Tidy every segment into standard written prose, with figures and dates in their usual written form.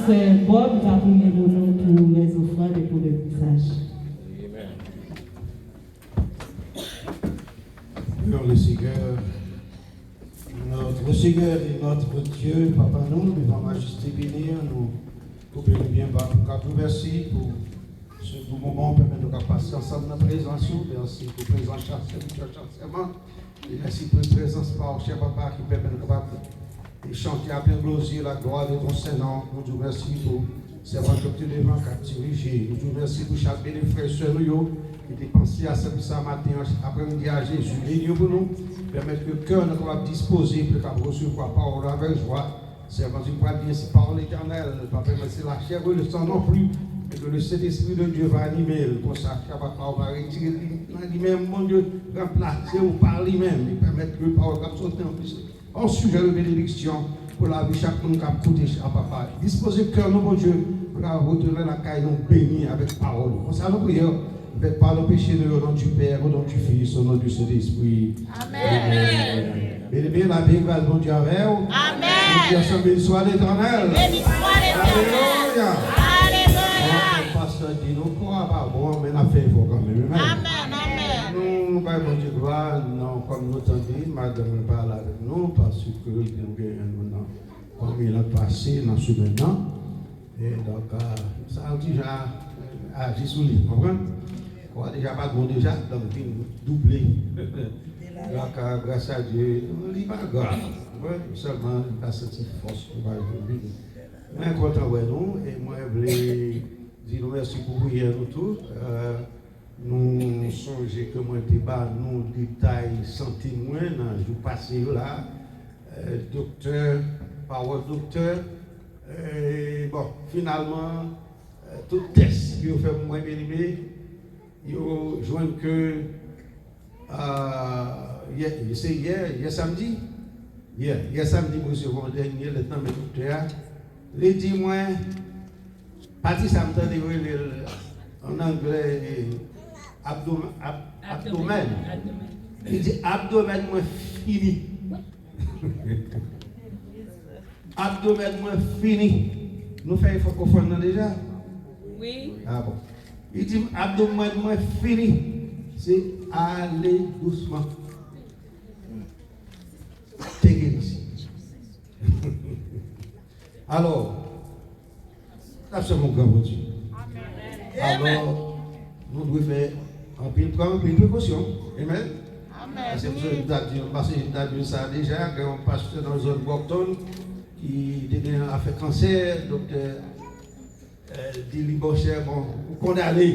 Pasteur Bob va prier pour nous pour les offrandes et pour le message. Amen. Le Seigneur, notre Seigneur et notre Dieu, Papa, nous, devant Majesté bénir, nous couper bien bas pour nous merci pour ce beau moment, permettre de passer ensemble dans la présence, merci pour la présence chancement, et merci pour la présence par cher Papa qui permet de chanter à plein glosier la gloire de ton Seigneur. Nous te merci pour servant que tu devant qu'à diriger. Nous te merci pour chaque béni frère et soeur nous qui t'ai pensé à ce matin après-midi à Jésus. Bénis pour nous, permettre que le cœur nous soit disposé pour qu'on recevoir la parole avec joie. Servant du point bien si parole éternelle, pas permettre la chair et le sang non plus, et que le Saint-Esprit de Dieu va animer, pour ça, on va retirer lui-même, mon Dieu, remplacer ou par lui-même, et permettre que le parole comme sauter en plus. En sujet de bénédiction, pour la vie, chaque monde qui a écouté à papa. Disposez le cœur, mon Dieu, pour retourner la caille, nous bénir avec parole. Pour ça, nous prions, faites pas nos péchés au nom du Père, au nom du Fils, au nom du Saint-Esprit. Amen. Béni la vie, grâce mon Dieu avec vous. Amen. Béni soit l'Éternel. Béni soit l'Éternel. Alléluia. Alléluia. Pasteur dit, nous croyons pas bon, mais la fait faut quand même. Amen. Nous, par mon Dieu, gloire, non, comme nous t'en dit, madame parle avec nous, parce que nous avons comme il a passé dans ce maintenant. Et donc, ça a déjà agi sur lui, vous comprenez? On a déjà pas bon déjà, donc il doublé. Donc, grâce à Dieu, il n'est pas grave. Seulement, il a senti force pour aller. Je suis content de nous, et moi, je voulais dire merci pour prier nous tous. Nous songeons que moi, débat, nous, détails santé moins dans le jour passé là. Docteur, parole docteur. Bon, finalement, tout test que vous faites moins bien aimé, vous joignez que c'est hier samedi. Hier samedi, monsieur, mon dernier, le temps de docteur, les dit moi, parti ça me donne en anglais, abdomen. Il dit abdomen moins fini. Abdomen moins fini. Nous faisons qu'on fait déjà? Oui. Ah bon. Il dit abdomen moins fini. C'est aller doucement. Take it easy. Alors, c'est mon grand Dieu. Alors, nous devons faire un peu de précaution. Amen. C'est pour ça que nous ça déjà, on passe dans une zone Brockton qui a fait cancer, docteur Dili Bocher, bon, vous condamnez,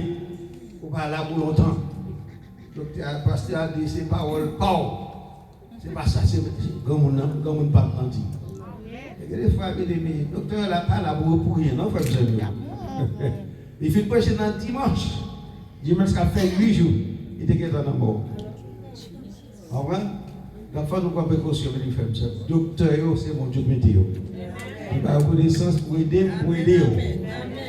vous pas là pour longtemps. Docteur Pasteur a dit, c'est parole, c'est pas ça, c'est comme on ne pas menti. Et des fois, le docteur n'a pas là pour rien, non, frère Jean. Il fait prêcher dans dimanche. Dimanche, ça fait 8 jours. Il était dans la mort. Ah ouais? Donc, il faut nous prendre précaution, mes frères. Docteur, c'est mon Dieu de météo. Il va avoir connaissance pour aider.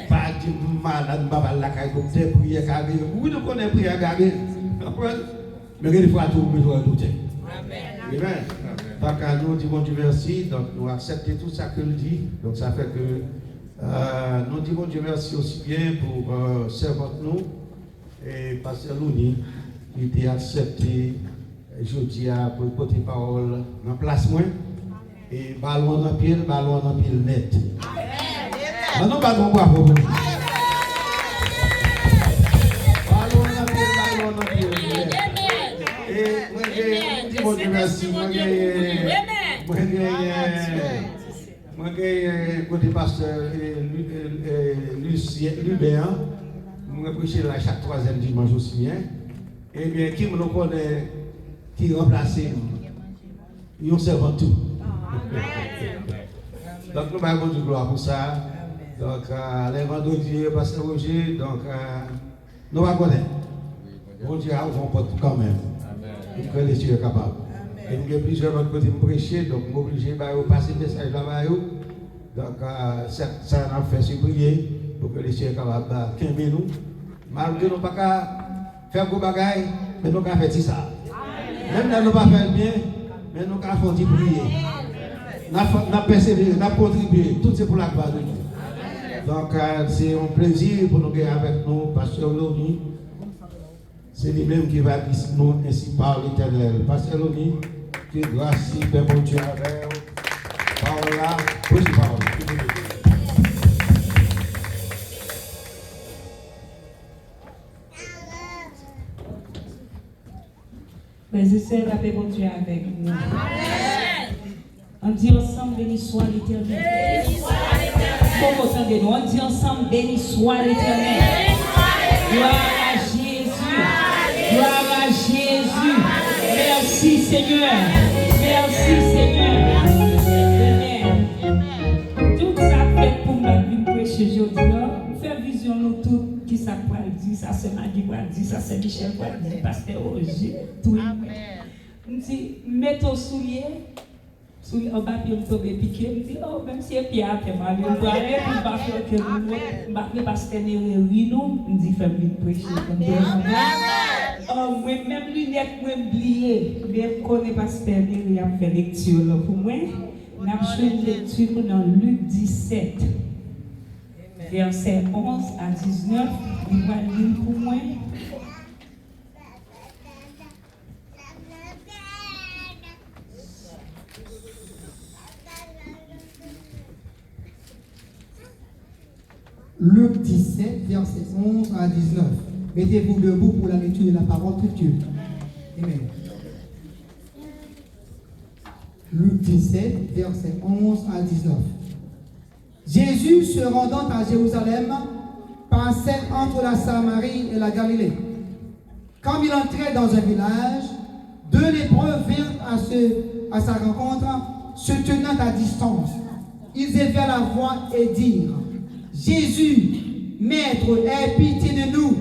Pas de malade, pas de la caille, docteur, prier, carré. Oui, nous connaissons prier, carré. Mais il faut tout besoin de douter. Amen. Donc, nous disons Dieu merci. Donc, nous acceptons tout ça que nous dit. Donc, ça fait que nous disons Dieu merci aussi bien pour servir nous. Et Pasteur Louni, qui a accepté jeudi pour porter parole en place moins. Et ballon dans pied net. Maintenant, ballon bravo. Ballon dans pied net. Et moi, je dis bon Dieu merci. Moi, je côté pasteur Lubéen. Je prêche là chaque troisième dimanche aussi bien. Eh bien, qui me connaît, qui remplace, ils ont servi tout. Donc, nous avons du gloire pour ça. Donc, les vendredis, pasteur Roger, donc, nous allons connaître. Bon Dieu, on va porter quand même. Et que les cieux sont capables. Et nous avons plusieurs autres côtés pour prêcher, donc, nous sommes obligés de passer le message là-bas. Donc, ça a fait se prier pour que les cieux soient capables de 15 nous. Malgré nous ne pouvons pas faire des bagailles, mais nous pouvons faire ça. Même si nous ne pouvons pas faire bien, mais nous pouvons faire prier. Nous pouvons persévérer, nous pouvons contribuer. Tout c'est pour la gloire de Dieu. Donc, c'est un plaisir pour nous gagner avec nous, Pasteur Loni. C'est lui-même qui va nous ainsi par l'Éternel. Pasteur Loni, que grâce, Père bon Dieu, avec vous. Parole là, prise de parole. Mes sœurs, la paix bon Dieu avec nous. Amen. On dit ensemble, béni soit l'Éternel. Faut entendre nous. On dit ensemble, béni soit l'Éternel. Gloire à Jésus. Gloire à Jésus. Merci Seigneur. Merci Seigneur. Amen. Tout ça fait pour notre vie prêcher aujourd'hui. Faire vision nous tous. Qui ça peut dire, ça c'est Maggie va dire, ça c'est Michel va dire, Pasteur Roger, tout le monde. On dit, mets ton soulier en bas, puis on tombe piqué. On dit, oh, même si Pierre a fait mal, on va aller, puis on va faire que nous, on va faire Pasteur Rino, on dit, faire une prêcher comme ça. Oh, moi, même lunettes, moi, oublié, mais je connais Pasteur Rino, a fait lecture pour moi. On a fait une lecture dans Luc 17. Verset 11 à 19, il va lire pour moi. Luc 17, verset 11 à 19. Mettez-vous debout pour la lecture de la parole de Dieu. Amen. Luc 17, verset 11 à 19. Jésus, se rendant à Jérusalem, passait entre la Samarie et la Galilée. Comme il entrait dans un village, deux lépreux vinrent à sa rencontre, se tenant à distance. Ils élevèrent la voix et dirent, « Jésus, Maître, aie pitié de nous. »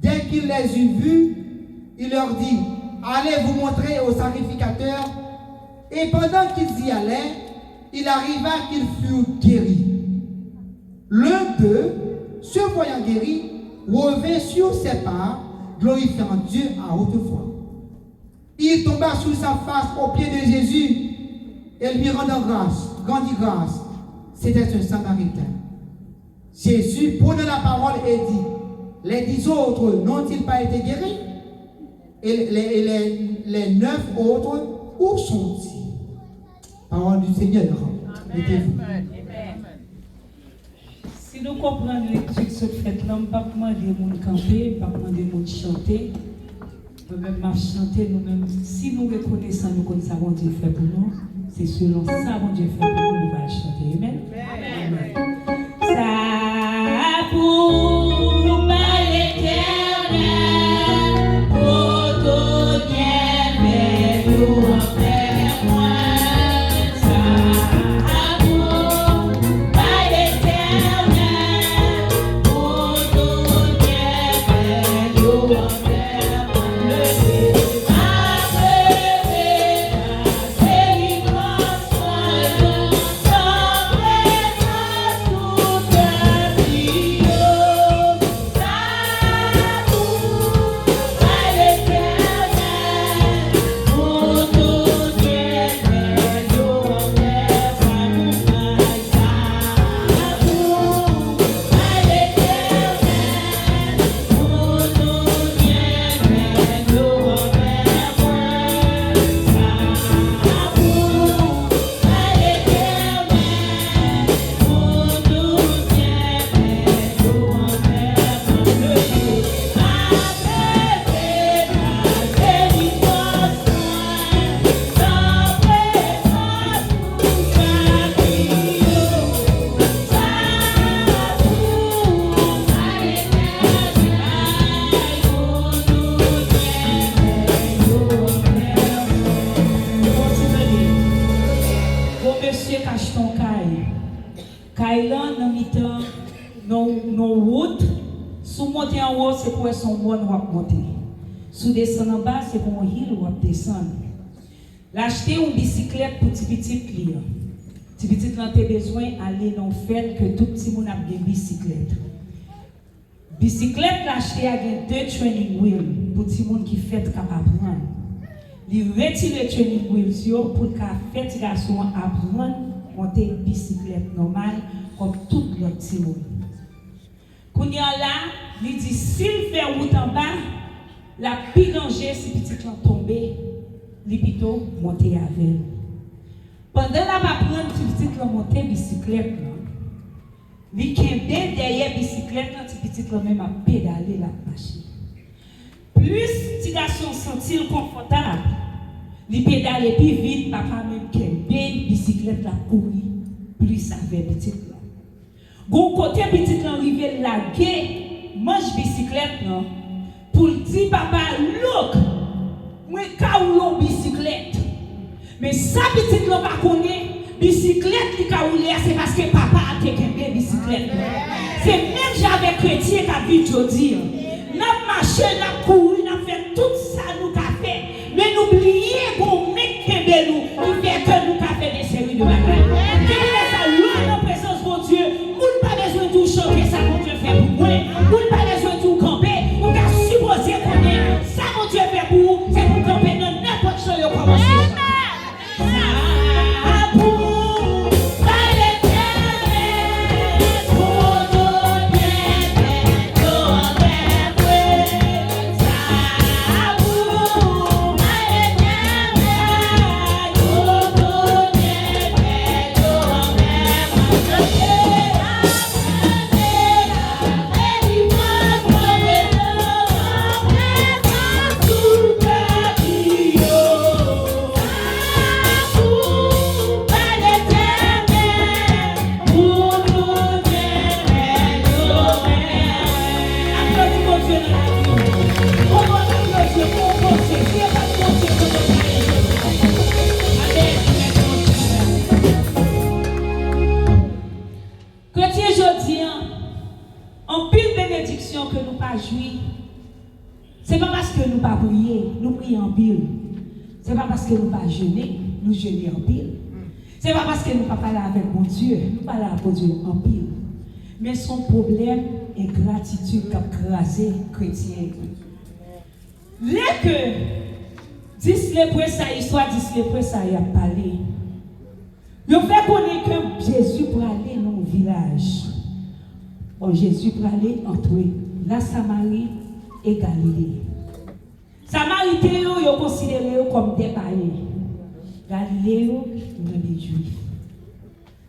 Dès qu'il les eut vus, il leur dit, « Allez vous montrer au sacrificateur. » Et pendant qu'ils y allaient, il arriva qu'ils furent guéris. L'un d'eux, se voyant guéri, revint sur ses pas, glorifiant Dieu à haute voix. Il tomba sur sa face aux pieds de Jésus et lui rendit grâce. C'était un Samaritain. Jésus prenait la parole et dit, les 10 autres n'ont-ils pas été guéris? Et les 9 autres, où sont-ils? Parole du Seigneur. Mettez-vous. Si nous comprenons l'étude de cette fête-là, on ne peut pas demander de camper, pas demander de chanter. Nous-mêmes, chanter, nous-mêmes, si nous reconnaissons, nous connaissons ce que Dieu fait pour nous, c'est selon ça que Dieu fait pour nous, nous allons chanter. Amen. Amen. Ça pour l'éternel, pour tout bien fait, nous en fait moi. C'est pour son bon ou monter. Sous descendre en bas, c'est pour un hill ou descendre. L'acheter une bicyclette pour petit client. Petit client a besoin d'aller dans le fait que tout petit monde a une bicyclette. Bicyclette l'acheter avec 2 training wheels pour petit monde qui fait capable apprendre. Il retire le training wheels pour qu'à fait garçon apprendre monter une bicyclette normale comme tout l'autre petit monde. Quand il y a là, il dit s'il fait route en bas, la pire danger si petit là tomber, il plutôt monter avec elle. Pendant la va prendre petit là monter bicyclette là. Il kembe derrière bicyclette là, petit là même à pédaler la machine. Plus petit garçon sentir confortable, il pédale plus vite, papa même kembe bicyclette la courir, plus avec petit là. Gon côté petit là arrivé laguer, mange bicyclette là. Pour dire papa, look, moi kaoulon bicyclette. Mais ça petit là pas connaît, bicyclette qui kaoulé c'est parce que papa a te bicyclette. C'est même j'avais chrétien qui a vu dire. N'a marché, n'a couru, n'a fait tout ça nous qu'a fait. Mais n'oubliez qu'on mec qui nous qui fait que nous qu'a fait des séries de bagages. Quelle est ça loin en présence de Dieu, moun pas besoin de tout choquer ça mon Dieu fait pour moi. Moun pas besoin de tout camper. On a supposé qu'on est ça mon Dieu fait pour vous, c'est pour camper dans n'importe chose yo commencer. C'est pas parce que nous pas prier, nous prions en pile. C'est pas parce que nous pas jeûner, nous jeûnons en pile. C'est pas parce que nous pas parler avec mon Dieu, nous parlons avec Dieu en pile. Mais son problème est gratitude qui a crasé chrétien. Les que 10 lépreux ça histoire 10 lépreux ça y a parlé. Le fait connaître que Jésus pour aller dans le village. Bon, Jésus pour aller entre la Samarie et Galilée. Samaritains, ils considéré comme des païens. Galilée, des Juifs.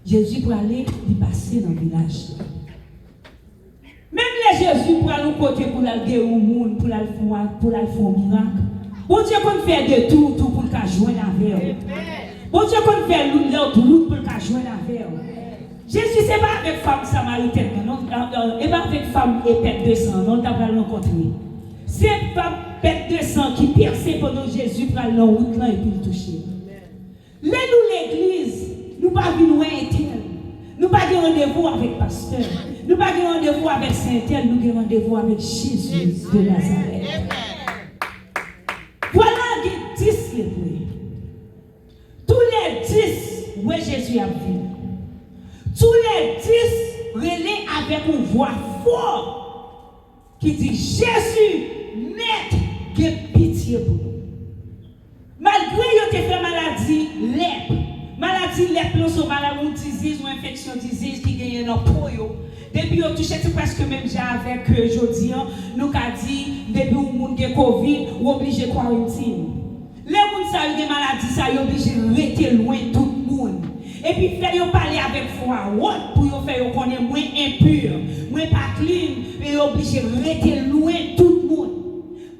Jésus pour aller y passer dans le village. Même les Jésus pour aller au côté pour aller guérir au monde, pour aller faire un miracle. Bon Dieu qu'on fait de tout pour le joindre avec. Bon Dieu qu'on fait l'autre route pour le joindre avec. Jésus, ce n'est pas avec femme samaritaine, non, et pas avec femme épette de sang, non, tu vas rencontrer. C'est femme épette de sang qui perçait pendant Jésus pour aller dans la route là et puis le toucher. Là, nous, l'église, nous ne pas venir interne. Nous pas de rendez-vous avec le pasteur. Nous pas de rendez-vous avec Saint-Tel, nous avons rendez-vous avec Jésus de Nazareth. Voilà les 10 lépreux. Tous les 10, où Jésus a vu. Tous les 10 relais avec une voix forte qui dit Jésus, maître, que pitié pour nous. Malgré que tu fait maladie, maladie lèpre, c'est maladie ou disease ou infection disease qui gagne dans peau. Depuis que tu touches presque même avec aujourd'hui, nous avons dit, depuis que tu as Covid, ou obligé de quarantine. Les gens qui ont des maladies, ça est obligé de rester loin de tout le monde. Et puis faire parler avec foi pour faire qu'on est moins impur, moins pas clean, et obligé de rester loin de tout le monde.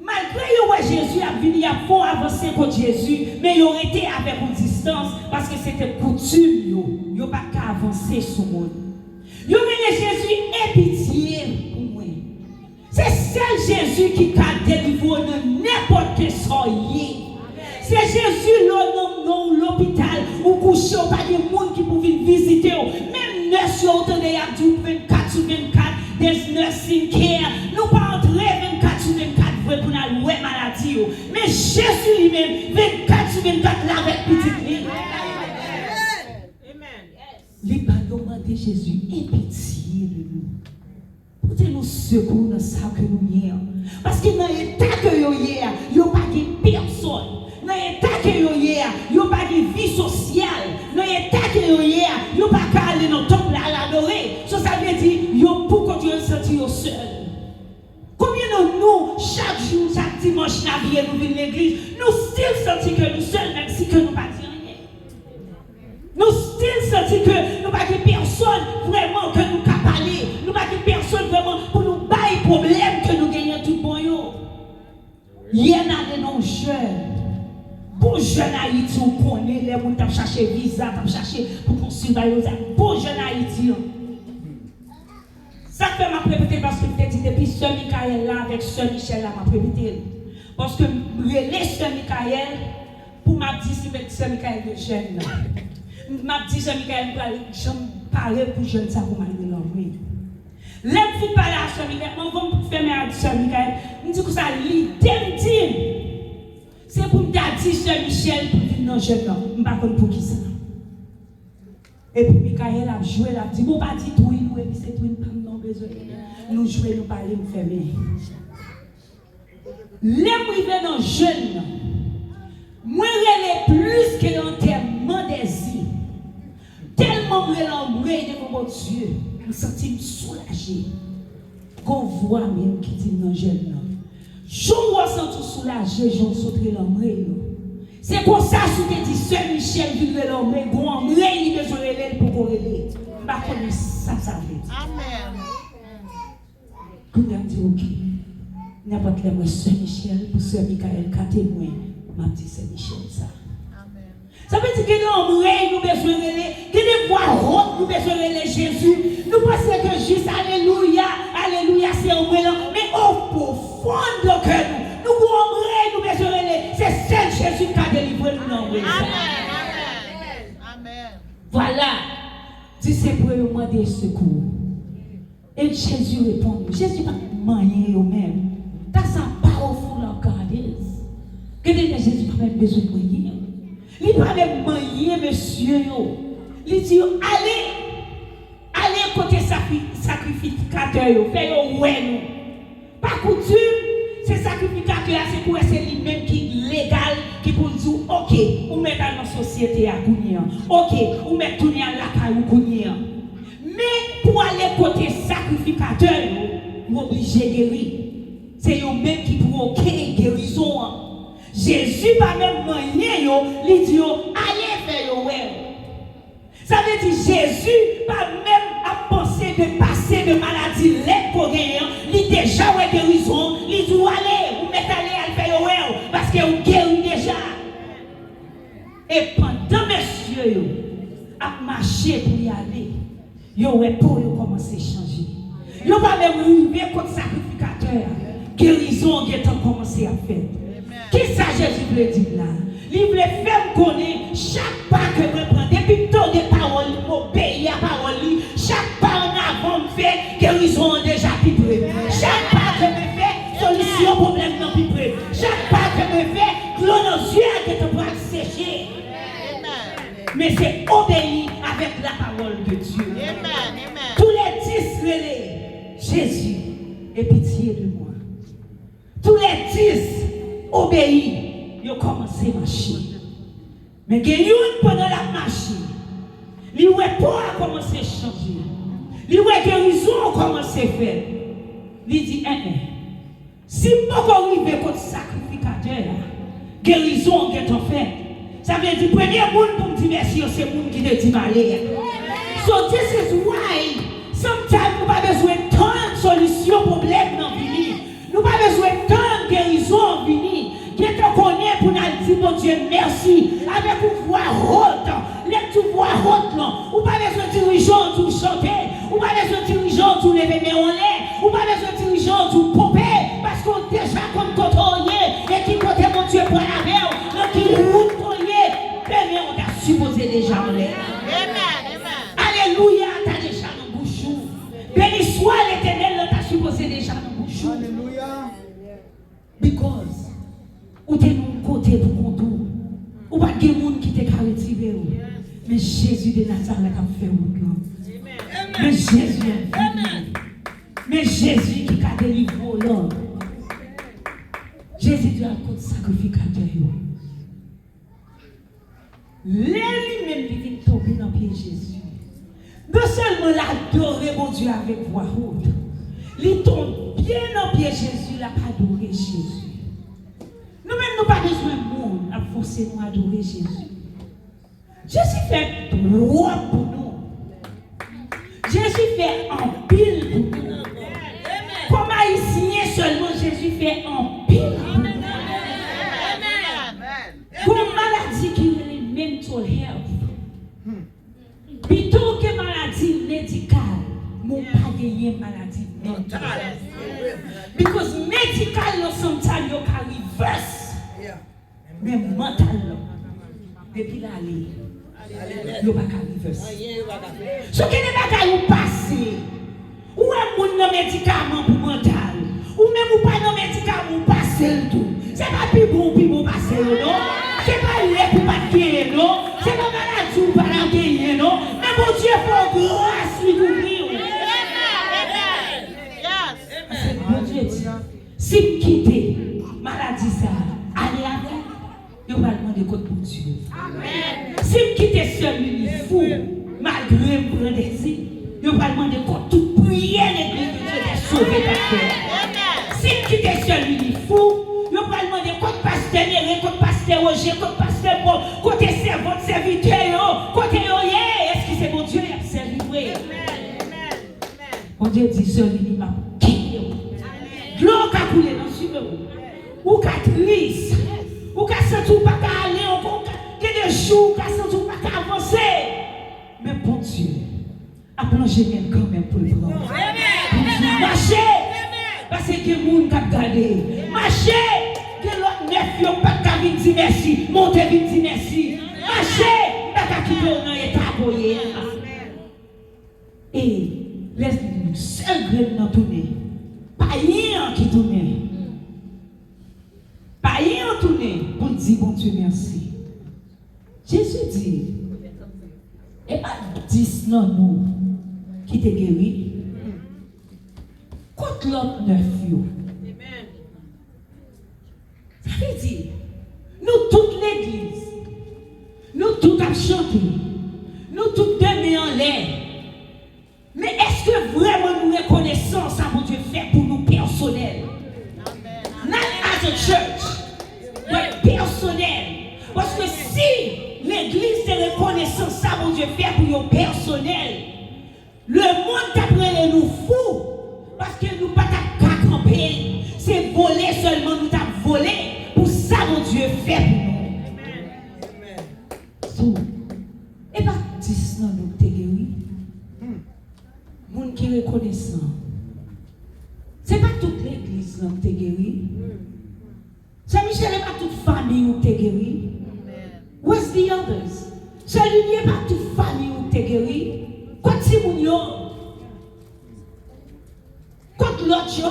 Malgré que Jésus a venu, il a fort avancer contre Jésus, mais il aurait été avec une distance parce que c'était coutume, il n'a pas qu'à avancer sur le monde. Il a Jésus et pitié pour moi. C'est seul Jésus qui a délivré de n'importe quel soyez. C'est Jésus dans l'hôpital où couché, pas de monde qui pouvait visiter. Même nurse, il y a 24 sur 24, des nursing care. Nous pas entrer 24 sur 24 pour nous louer maladie. Mais Jésus lui-même, 24 sur 24, là avec petite ligne. Les parents de Jésus, aie pitié de nous. Pour nous secourir dans ça que nous y avons. Parce que dans l'état que nous y avons, il n'y a pas de personne. Dans l'état que nous y avons, il n'y a pas de vie sociale. Dans l'état que nous y avons, il n'y a pas qu'à aller dans le temple à l'adorer. veut dire, pour qu'on Dieu sentir seul. Combien de nous, chaque jour, chaque dimanche, nous venons à l'église, nous still sentis que nous seuls, même si que nous ne pas dire rien. Nous still sentis que nous pas de personne vraiment que nous pas parler. Nous pas de personne vraiment pour nous bailler problème que nous gagnons tout bon yo. Il y en a des non jeunes. Pour jeunes Haïti, on connaît les gens qui chercher visa, qui chercher pour poursuivre les pour jeunes Haïti. Ça fait ma répéter parce que peut-être depuis Sœur Michael là avec Sœur Michel là m'a répéter. Parce que les Sœur Michael pour m'a dit si Sœur Michael de jeune là. M'a dit Sœur Michael pour parler pour jeune ça pour m'aider l'envoyer. L'aime fit parler à Sœur Michael, on va me faire à Sœur Michael. Me dit que ça l'idée dit. C'est pour me dire Sœur Michel pour venir dans jeune là. Je ne sais pas pour qui ça. Et puis Michael a joué, il a dit, bon, pas dit tout, et puis c'est tout, nous besoin. Nous jouons, nous parler, nous fermer. Les privés dans jeune, moi, je plus que l'enterrement des îles. Tellement je l'embraye de mon Dieu, je me sentis soulagé. Qu'on voit même qui dit dans jeune. Je me sens tout soulagé, je me sens l'embraye. C'est pour ça que je te dis, Sœur Michel, vive l'homme, et qu'on il besoin de l'aide pour qu'on l'aide. Je ne sais pas ça veut dire. Amen. Quand on dit, ok, n'importe quel Sœur Michel, pour Sœur Michael, quand témoin, m'a dit Sœur Michel ça. Amen. Ça veut dire que l'homme, nous besoin de l'aide, que les voix hautes, nous besoin de l'aide Jésus. Nous pensons que juste, alléluia, alléluia, c'est un moyen, mais au profond de nos cœurs, nous pouvons besoin de l'aide. C'est seul Jésus qui a délivré nous dans le Amen. Amen. Voilà. Dis c'est pour nous demander secours. Et Jésus répond. Jésus n'a pas manié au même. That's a powerful of God is. Que Jésus n'a pas même besoin de manier. Il n'a pas même manier, monsieur. Il dit allez côté sacrificateur. Faites ouais nous. Pas coutume. C'est sacrificateur, c'est pour essayer lui-même qui est légal, qui pour dire, ok, ou mettre dans la société à Kounia, ok, ou mettre tout à la caille ou Kounia. Mais pour aller côté sacrificateur, vous obligez de guérir. C'est eux-mêmes qui pour ok, guérison. Jésus pas même moyen, il dit, allez faire yo well. Ça veut dire Jésus pas même à penser de passer de maladie l'aide pour gagner, il déjà ouais guérison, il dit allez, vous mettez aller à faire well parce que vous guérit déjà. Et pendant messieurs à marcher pour y aller, yo ouais pour yo commencer à changer. Yo pas même arriver contre sacrificateur, guérison qui est commencé à faire. Qui ça Jésus veut dire là? Il voulait faire connaître chaque pas que je prends. Depuis tant de paroles, m'obéir à parole. Chaque pas en avant me fait guérison déjà plus près. Chaque pas que me fait solution problème non plus près. Chaque pas que me fait clonosie à que tu pourras sécher. Mais c'est obéir avec la parole de Dieu. Tous les 10 relais, Jésus, aie pitié de moi. Tous les 10 obéis. Ils ont commencé à marcher. Mais il y a pendant la marche, les pas a commencé à changer. Les guérison a commencé à faire. Il dit, si je ne peux pas arriver contre sacrificateur, guérison est en fait. Ça veut dire, premier monde pour me dire merci, c'est le monde qui te dit malheur. So this is why, sometimes nous n'avons pas besoin de tant de solutions problèmes dans la vie. Nous n'avons pas besoin de tant de guérison en vie. Qui te connaît pour nous dire, mon Dieu, merci. Avec une voix haute, les voix haute, ou pas besoin de dirigeants pour chanter, ou pas besoin de dirigeants pour lever mes en l'air, ou pas besoin de dirigeants pour pomper, parce qu'on déjà comme contrôler, et qui côté mon Dieu pour la mer, donc qui route pour lier, mais on t'a supposé déjà en l'air. Alléluia, t'as déjà dans le bouchou. Béni soit l'Éternel, on t'a supposé déjà dans le bouchou. Alléluia. Because ou t'es non côté pour contour. Ou pas de monde qui t'a retirer. Mais Jésus de Nazareth a fait route là. Mais Jésus a fait. Mais Jésus qui a délivré l'homme. Jésus doit être sacrificateur. Lui-même qui vient tomber dans le pied de Jésus. Non seulement l'adorer, mon Dieu, avec voix haute, il tombe bien en pied Jésus, il a pas adoré Jésus. Nous-mêmes, nous n'avons pas besoin de monde à forcer nous à adorer Jésus. Jésus fait droit pour nous. Jésus fait en pile pour nous. Comme haïtien seulement, Jésus fait en pile pour nous. Comme maladie qui est mental health. Plutôt que maladie médicale, nous n'avons pas gagné maladie mentale. Because medical, sometimes you can reverse. Mais mental, depuis l'aller, you ne pas reverse. Ce qui n'est pas qu'à passer, ou un médicament pour mental, ou même ou pas un médicament pour passer le tout. C'est pas plus bon pour passer le non. C'est pas l'air pour pas gagner, non. C'est pas maladie pour pas gagner, non. Mais mon Dieu, pour grâce, lui ouvrir. Mon Dieu dit, si vous quittez maladie ça, allez avec, vous allez demander côté pour Dieu. Si vous quittez celui fou, malgré vous prendre des signes, vous allez demander côté tout prier l'église de Dieu de sauver ta terre. Si vous quittez celui fou, vous allez demander côté pasteur Néré, côté pasteur Roger, côté pasteur Paul, côté servant, serviteur, côté est-ce que c'est mon Dieu qui a servi? Mon Dieu dit, celui m'a quitté. L'eau qui a coulé dans le suivre. Ou qui a triste. Ou qui a senti pas qu'à aller. Il y a des jours qui a senti pas qu'à avancer. Mais bon Dieu, a plongé même quand même pour le prendre. Marchez. Parce que les gens qui ont gardé. Marchez. Que l'autre neuf n'a pas qu'à venir dire merci. Montez venir dire merci. Marchez. Pas qu'à quitter dans l'état. Et laisse le seul grève dans tourner. Pas rien qui tourne. Pas rien tourner pour dire bon Dieu merci. Jésus dit, et pas 10 non nous qui te guéri. Contre l'autre 9 yo. Ça veut dire, nous toute l'église, nous tout à chanter, nous tout demeurons en l'air. Mais est-ce que vraiment nous reconnaissons ça, mon Dieu, fait pour nous personnel? Not as a church, but personnel. Parce que si l'église te reconnaissant ça, mon Dieu, fait pour nous personnel, le monde t'apprend nous fous. Parce que nous pas qu'à camper. C'est voler seulement, nous t'avons volé. Pour ça, mon Dieu, fait pour nous. Et pas 10 non, nous t'es guéri. Moun qui reconnaissant. C'est pas toute l'église qui est guérie. C'est Michel, n'est pas toute famille qui est guérie. Where's the others? C'est lui, n'est pas toute famille qui est guérie. Quand si moun yo? Quand l'autre yo?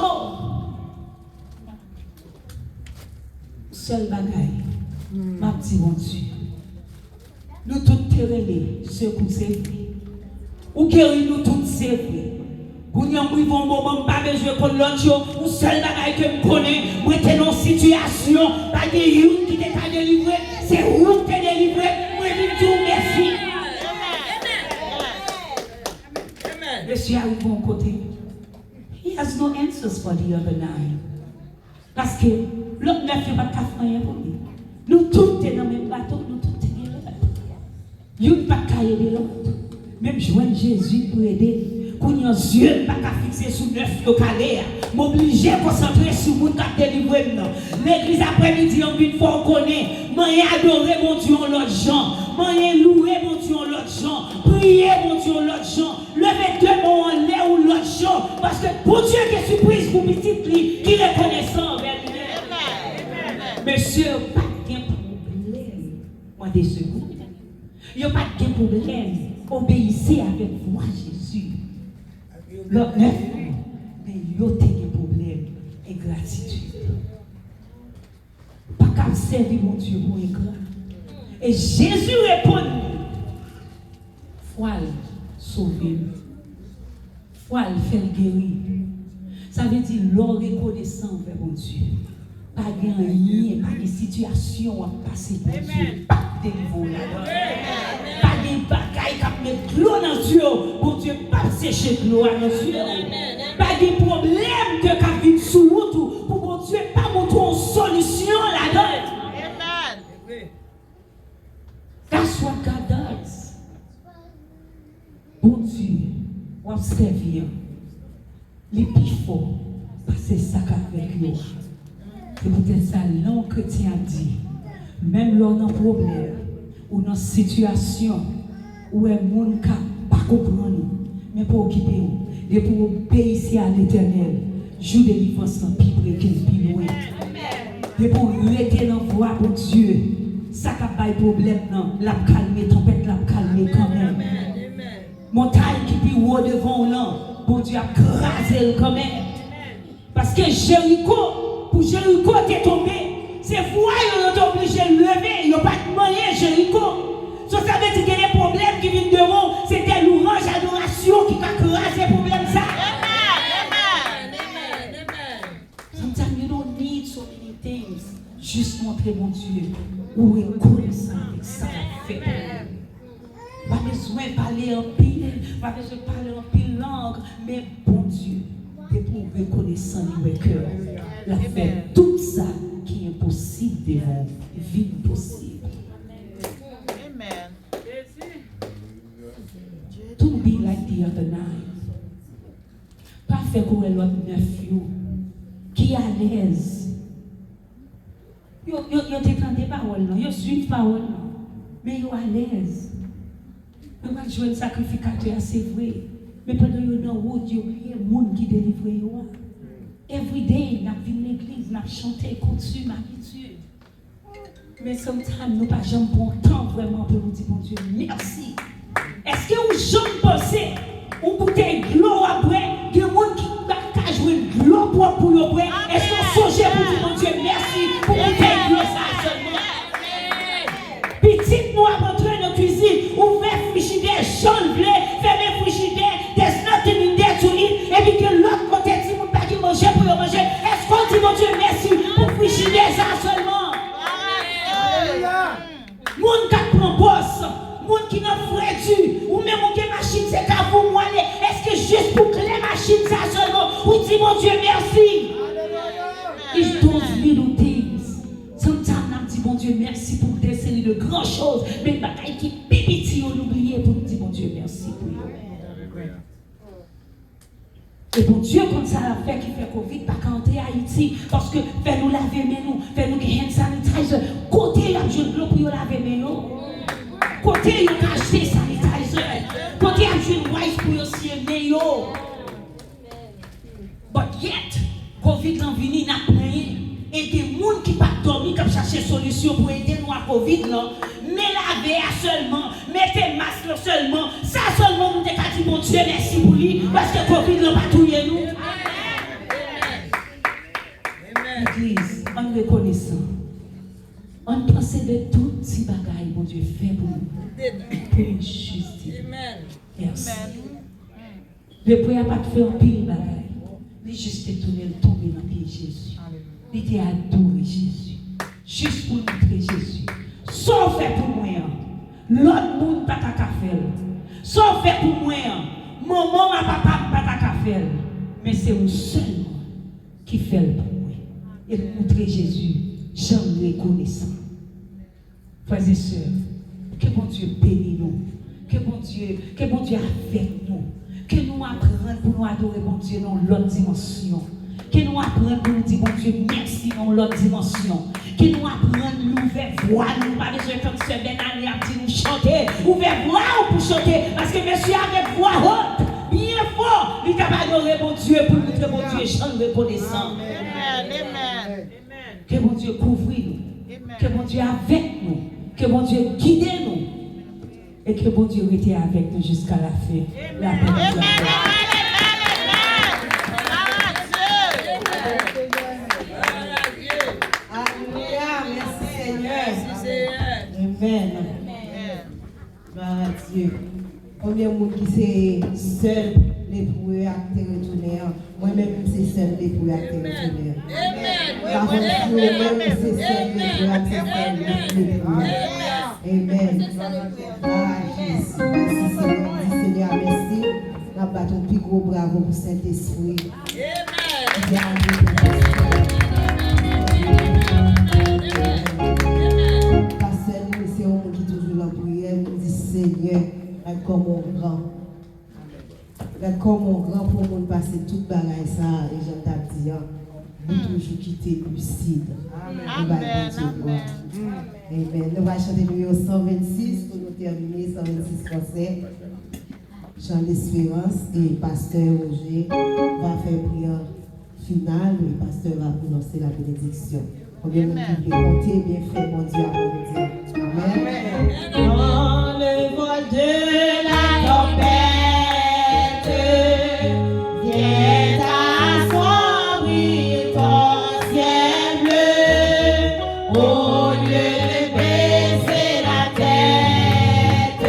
Seul bagaille. Ma petite bon Dieu. Nous tous terrelés, ceux qui c'est vrai. Ou guérir nous toutes c'est vrai. Pour nous avons un moment, pas besoin de l'autre, ou seul bagaille que je connais, moi t'es dans une situation, pas de une qui t'a délivré, c'est où t'es délivré, moi je vous merci. Monsieur arrive de mon côté. He has no answers for the other 9. Parce que l'autre 9 n'a pas de rien pour lui. Nous tous sommes dans le même bateau, nous tous sommes dans le même bateau. Nous ne pouvons pas aider l'autre. Même joindre Jésus pour aider. Pour nos yeux, pas qu'à fixer sur 9 locales. M'obliger à concentrer sur le monde qui a délivré. L'église après-midi, une fois on connaît. M'en adorer mon Dieu en l'autre gens. M'en louer mon Dieu en l'autre gens. Prier mon Dieu en l'autre gens. Lever deux mots en l'air ou l'autre gens. Parce que pour Dieu qui est surprise pour petit qui reconnaissant envers lui-même. Monsieur, pas de problème. Moi, des secondes. Il n'y a pas de problème. Obéissez avec moi, Jésus. L'autre, mais il y a des problèmes et gratitude. Pas qu'à servir mon Dieu pour éclat. Et Jésus répond, foi sauver, foi faire guérir. Ça veut dire l'or reconnaissant vers mon Dieu. Pas de rien, pas de situation à passer pour Dieu. Pas de délivrance. Pas de bagaille mettre l'eau dans les yeux, bon Dieu, pas sécher l'eau dans les yeux. Pas de problème que quand vient sous route, pour bon Dieu, pas montrer une solution là-dedans. That's what God does. Bon Dieu, on observe les plus forts, parce que c'est ça qu'avec nous. C'est peut-être ça, l'homme chrétien dit, même lors d'un problème, ou dans une situation où un monde ne pas comprendre, mais pour occuper nous, et pour obéir à l'Éternel, joue de délivrance dans plus près qu'il plus loin. Et pour rester dans la voie pour Dieu, ça n'a pas de problème, non. La calmer, tempête, la calmer quand même. Montagne qui est haut devant là, bon Dieu a crasé quand même. Parce que Jéricho, pour Jéricho t'es tombé, c'est voix qui ont obligé de lever, ils n'ont pas de moyen Jéricho. Ça veut dire que les problèmes qui viennent devant, c'est des louanges, adoration qui a crasé les problèmes ça. Sometimes you don't need so many things. Juste montrer mon Dieu où est connaissant avec ça fait. Pas besoin de parler en pile, pas besoin de parler en pile langue, mais bon Dieu, de pour reconnaissant dans le cœur, la fait tout ça qui est impossible devant vie possible. Amen. To be like the other nine. Pas faire comme l'autre neuf qui est à l'aise. Yo t'étend des paroles, yo suivent paroles, mais yo à l'aise. Yo va jouer un sacrificateur, c'est vrai. Mais pendant yo dans route, yo crier monde qui délivre yo. Every day, n'a venu l'église, n'a chanté, continue m'habitude. Mais sometimes nous pas jamais bon temps vraiment pour nous dire bon Dieu merci. Est-ce que vous jamais pensé ou bouteille de l'eau après, il y a des gens qui va jouer de l'eau pour vous après. Est-ce qu'on songe pour dire mon Dieu merci pour bouteille de l'eau ça seulement? Petite nous à rentrer dans la cuisine, ouvert frigidaire, jaune bleu, fermé frigidaire, there's nothing in there to eat, et puis que l'autre côté si vous pas qui manger pour manger. Est-ce qu'on dit mon Dieu merci pour frigidaire ça seulement? Moun qui prend boss, moun qui n'a frère ou même mon machine c'est qu'à vous moi est-ce que juste pour que les machines ça seulement ou dit mon Dieu merci. It's those little things. Sometimes on dit mon Dieu merci pour des séries de grandes choses, mais bagaille qui pipiti on oublie pour dire mon Dieu merci pour eux. Et bon Dieu, comme ça, la fait qui fait Covid, pas qu'entrer à Haïti, parce que fait nous laver mes nous, fait nous hand sanitizer, côté il y a besoin de l'eau pour laver mes nous, côté il y a acheté sanitizer, côté il y a besoin de wise pour aussi mes nous. But yet, Covid l'en vini n'a plein, et des gens qui pas dormi comme chercher solution pour aider nous à Covid là, mais laver seulement, mettez masque seulement, ça seulement nous t'es qu'à dire bon Dieu merci pour lui, parce que Covid n'a pas touillé nous. L'église, en reconnaissant, en pensant de tout ces bagailles, mon Dieu fait pour nous, pour une justice. Merci. Le prière pas de faire un pile bagaille, il juste tourner le tomber dans le pied de Jésus. Il était adoré Jésus, juste pour montrer Jésus. Sauf fait pour moi, l'autre monde pas ta faire. Sauf fait pour moi, maman, ma papa pas ta faire. Mais c'est un seul qui fait pour moi. Et pour montrer Jésus, j'en reconnaissant. Frères et sœurs, que bon Dieu bénisse nous, que bon Dieu avec nous, que nous apprenions pour nous adorer bon Dieu dans l'autre dimension. Que nous apprenions pour nous dire bon Dieu merci dans l'autre dimension. Que nous apprenions l'ouvert voix, nous pas besoin comme ce Ben Ali a dit nous chanter, ouvert voix pour chanter, parce que monsieur avec voix haute, bien fort, il t'a adoré mon Dieu pour nous montrer mon Dieu chant reconnaissant. Amen. Que mon Dieu couvre nous, que mon Dieu avec nous, que mon Dieu guide nous, et que mon Dieu était avec nous jusqu'à la fin. La paix. Amen. Dieu. Combien de monde qui c'est seul les pour acter retourner. Moi-même c'est seul les pour acter retourner. Moi-même c'est seul les pour acter retourner. Amen. Merci, Seigneur, merci. Nous battons un plus gros bravo pour Saint-Esprit. Pasteur, nous, c'est un monde qui est toujours en prière. Nous dit Seigneur, comme on grand. Comme on grand pour nous passer toute bagaille ça, et je t'ai dit, nous toujours quitter lucide. Amen. Amen. Nous allons chanter le numéro 126 pour nous terminer, 126 français. Chant d'espérance et pasteur Roger va faire prière finale et pasteur va prononcer la bénédiction. Combien de vous pouvez compter, bien fait, mon Dieu, à mon Dieu. Amen. Dans le vol de la tempête, viens t'assombrir ton ciel bleu, au lieu de baisser la tête,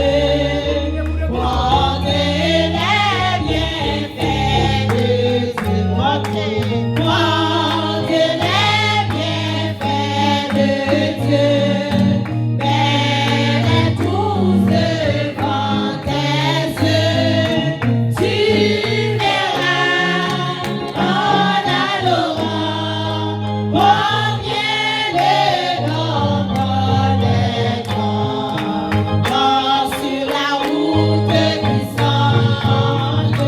prends les bienfaits de Dieu, prends les bienfaits de Dieu, belle est tous devant tes yeux, tu verras en adorant combien le nombre des temps, quand sur la route qui semble,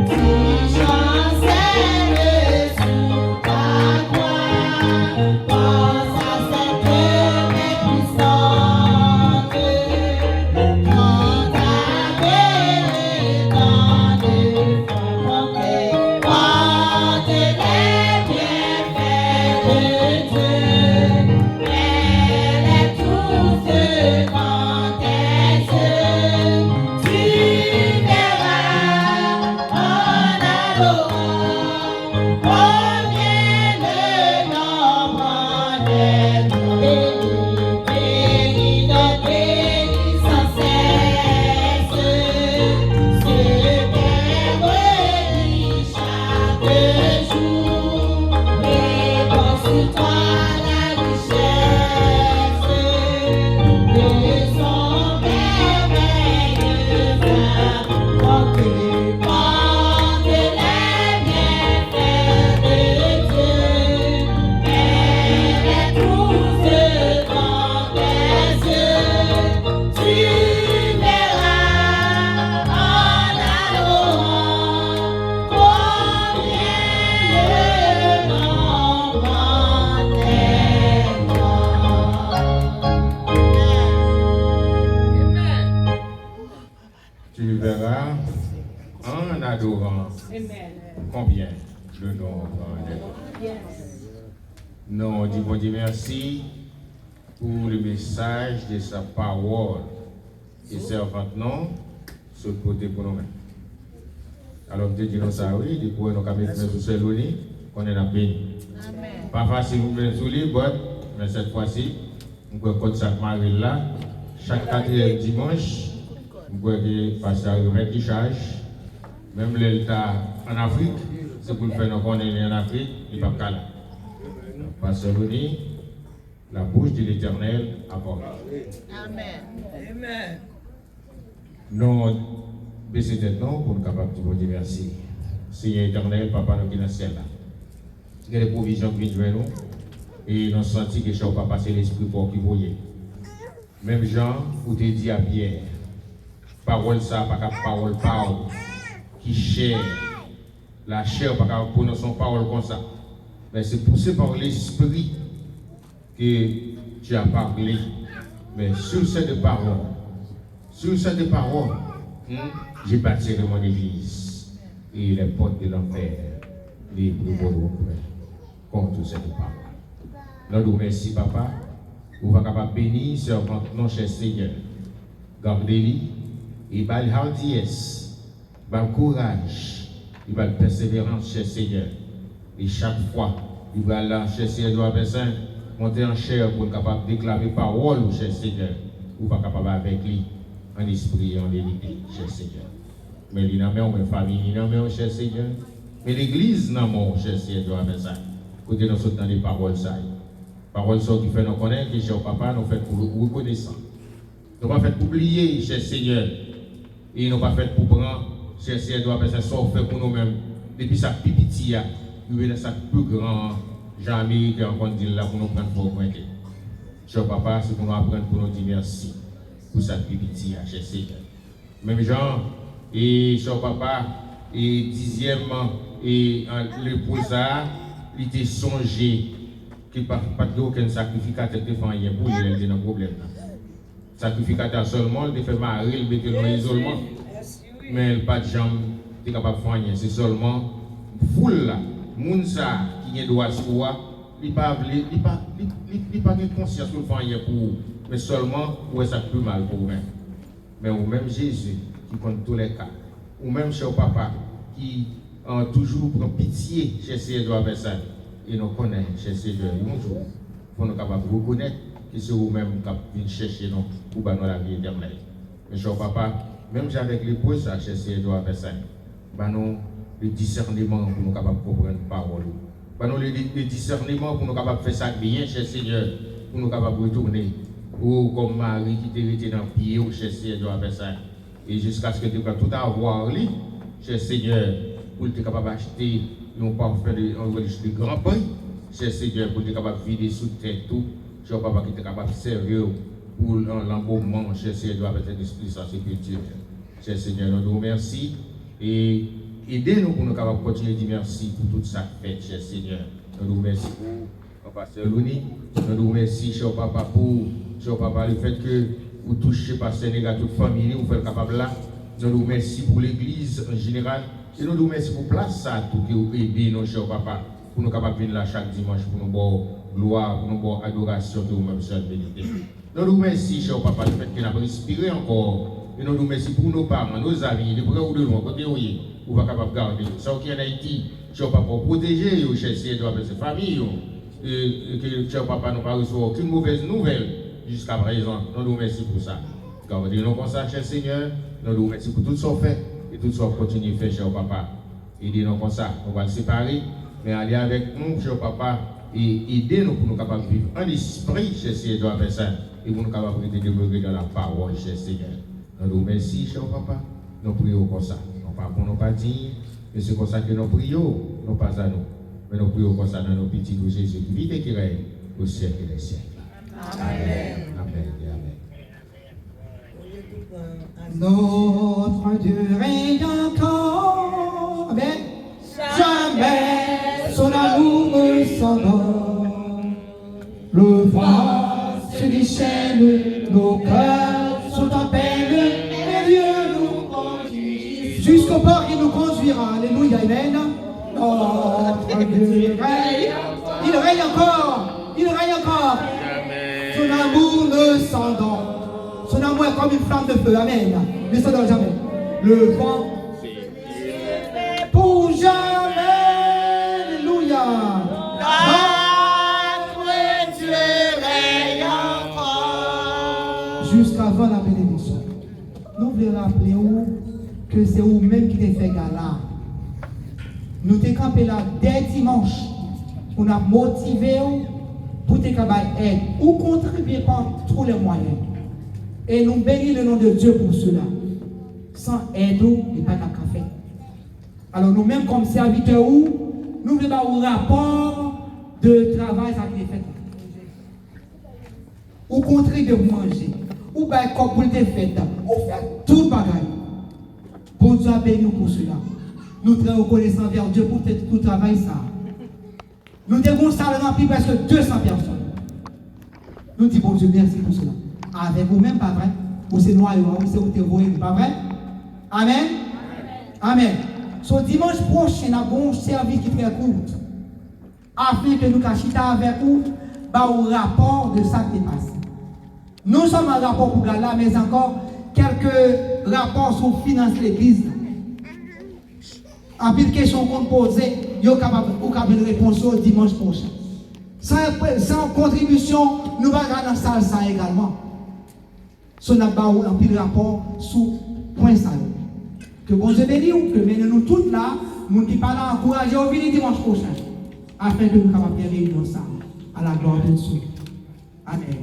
si chancelle sous ta croix, pense à cette main puissante, qui t'appelle dans le fond, porte les bienfaits de Dieu, elle est toute devant tes yeux, tu verras en adorant combien le nombre des bénis, bénis de bénis sans cesse, ce qu'elle redit chaque jour, répand sur toi la richesse de son merveilleux œuvre, porte les bienfaits de Dieu, elle est tous devant tes yeux, tu verras en adorant combien le nombre des Tu verras en adorant combien le nombre des temps. Nous on dit bon Dieu merci pour le message de sa parole et servante non ce côté pour nous-mêmes. Alors Dieu dit nous ça oui, du coup nous avons mis sous celui qu'on est dans béni. Pas facile vous mettre sous les bottes, mais cette fois-ci, nous pouvons compter ça Marie là, chaque 4e dimanche, nous pouvons passer à remettre des charges, même l'État en Afrique, c'est pour le faire nous connaître en Afrique, il n'y a pas de cas. Parce que la bouche de l'Éternel a parlé. Amen. Nous baissons tête pour nous capables de vous dire merci. Seigneur éternel, Papa, nous qui dans le ciel là. Il y a des provisions qui viennent nous et nous sentons que je ne pas passer l'esprit pour qui voyait. Même Jean, où tu dit à Pierre, parole ça, pas parole qui chair. La chair, pas qu'à prononcer une parole comme ça. Mais c'est poussé par l'esprit que tu as parlé. Mais sur cette parole, j'ai bâti mon église. Et les portes de l'enfer, les brûleront contre cette parole. Nous vous remercions, Papa. Vous va capable bénir servante non cher Seigneur. Gardez-les et bal hardiesse, bal courage, et bal persévérance, cher Seigneur. Et chaque fois, il va là, cher Seigneur, monter en chair pour être capable de déclarer parole, cher Seigneur. Vous pas capable avec lui, en esprit et en vérité, cher Seigneur. Mais il n'a pas une famille, il n'a pas cher Seigneur. Mais l'église n'a pas cher Seigneur, avec ça. Côté nous sommes dans les paroles, ça. Paroles qui fait nous connaître, que cher papa, nous fait pour le reconnaissant. Nous pas fait oublier, cher Seigneur. Et nous pas fait pour prendre, cher Seigneur, doit faire ça fait pour nous-mêmes. Depuis sa pipiti, nous venons ça plus grand, jamais qui encore dit là pour nous prendre pour pointer. Cher papa, c'est pour nous apprendre pour nous dire merci pour sa pipiti, cher Seigneur. Même genre, et cher papa, et dixièmement, et l'épouse il était songé qu'il n'y a pas aucun sacrificateur qui fait rien pour lui, il a un problème. Sacrificateur seulement, il fait marier, il met dans l'isolement. Mais il n'a pas de jambes, il est capable de faire rien. C'est seulement foule là, Mounsa qui a droit sur toi, il n'a pas de conscience de faire rien pour vous, mais seulement où ça plus mal pour vous-même. Mais ou même Jésus qui compte tous les cas, ou même chez le papa qui a toujours prend pitié chez ces deux personnes. Et nous connaissons chez ces deux bonjour pour nous capables de reconnaître que c'est vous-même qui venez chercher nous pour nous la vie éternelle. Mais cher papa, même avec l'épouse chez ces deux personnes, nous le discernement pour nous capables de comprendre la parole. Nous le discernement pour nous capables de faire ça bien chez Seigneur, pour nous capables de retourner. Ou comme Marie qui était dans le pied chez ces deux personnes. Et jusqu'à ce que tu puisses tout avoir, cher Seigneur, pour être capable d'acheter un parfum de grand prix, cher Seigneur, pour être capable de vider sous tête tout, cher papa qui est capable de servir pour l'embaumement, cher Seigneur, avec l'esprit sans sécurité. Cher Seigneur, nous nous remercions et aidez-nous pour nous capables de continuer à dire merci pour tout ça fait, cher Seigneur. Nous nous remercions pour Pasteur Louni, nous nous remercions, cher papa, pour le fait que vous touchez par Sénégal toute famille, vous faites capable là. Nous nous remercions pour l'église en général. Et nous nous remercions pour place ça, tout qui vous aidez, nos chers papa, pour nous capables de venir là chaque dimanche, pour nous boire gloire, pour nous boire adoration de vous-même, seul bénédicte. Nous nous remercions, cher papa, le fait qu'il a respiré encore. Et nous nous remercions pour nos parents, nos amis, de près ou de loin, côté où vous êtes capable de garder. Ça qui est en Haïti, cher papa, protéger, cher Seigneur, avec ses familles, et que cher papa n'a pas reçu aucune mauvaise nouvelle jusqu'à présent. Nous nous remercions pour ça. Gardez-nous comme ça, cher Seigneur. Nous nous remercions pour tout ce qu'on fait. Et tout ça, continue à faire, cher papa. Aidez-nous comme ça. On va le séparer, mais allez avec nous, cher papa, et aidez-nous pour nous capables de vivre en esprit, cher Seigneur, avec ça, et pour nous capables de développer dans la parole, cher Seigneur. Nous nous remercions, cher papa. Nous prions comme ça. Non pas pour nous pas dire, mais c'est comme ça que nous prions, non pas à nous. Mais nous prions comme ça dans nos petits de Jésus qui vit et qui règne au siècle des siècles. Amen. Amen. Amen. Notre Dieu règne encore, Amen. Jamais son amour ne s'endort. Le vent se déchaîne, nos cœurs sont en peine, et Dieu nous conduit jusqu'au port qui nous conduira. Alléluia, Amen. Notre Dieu règne, il règne encore, il règne encore. Son amour ne s'endort. Son amour est comme une flamme de feu. Amen. Ne s'endort jamais. Le vent pour jamais. Alléluia. Notre Dieu règne encore. Jusqu'avant la bénédiction. Nous voulons rappeler que c'est vous-même qui t'avez fait gala. Nous t'avons campé là dès dimanche. On a motivé pour te aider ou contribuer par tous les moyens. Et nous bénissons le nom de Dieu pour cela. Sans aide, il n'y a pas de café. Alors nous-mêmes comme serviteurs, nous voulons un rapport de travail ça qui est fait. Ou contribuer pour manger, ou bien comme pour le fait, ou faire tout le bagage. Bon Dieu a béni pour cela. Nous sommes reconnaissants vers Dieu pour tout travail ça. Nous devons saluer rempli presque 200 personnes. Nous disons bon Dieu merci pour cela. Avec vous-même, pas vrai? Ou c'est noyau, ou c'est où tu es pas vrai? Amen? Amen. So dimanche prochain, nous avons un service qui est très court. Afin que nous cachions avec vous, un rapport de ça qui est passé. Nous sommes en rapport pour Gala, mais encore quelques rapports sur les finances de l'église. En plus de questions qu'on pose, vous êtes capable de répondre dimanche prochain. Sans contribution, nous allons dans la salle ça également. So n'a pas un pile rapport sur point ça. Que bon Dieu bénisse, que nous tous là, nous qui parlons encourager au venir dimanche prochain, afin que nous capables de réunir ça à la gloire de Dieu. Amen.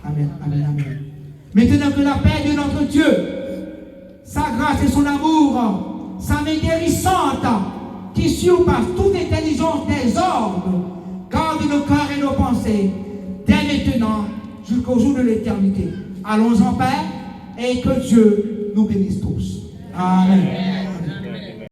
Amen. Amen. Amen. Maintenant que la paix de notre Dieu, sa grâce et son amour, sa main guérissante, qui surpasse toute intelligence des hommes, garde nos cœurs et nos pensées, dès maintenant jusqu'au jour de l'éternité. Allons en paix et que Dieu nous bénisse tous. Amen.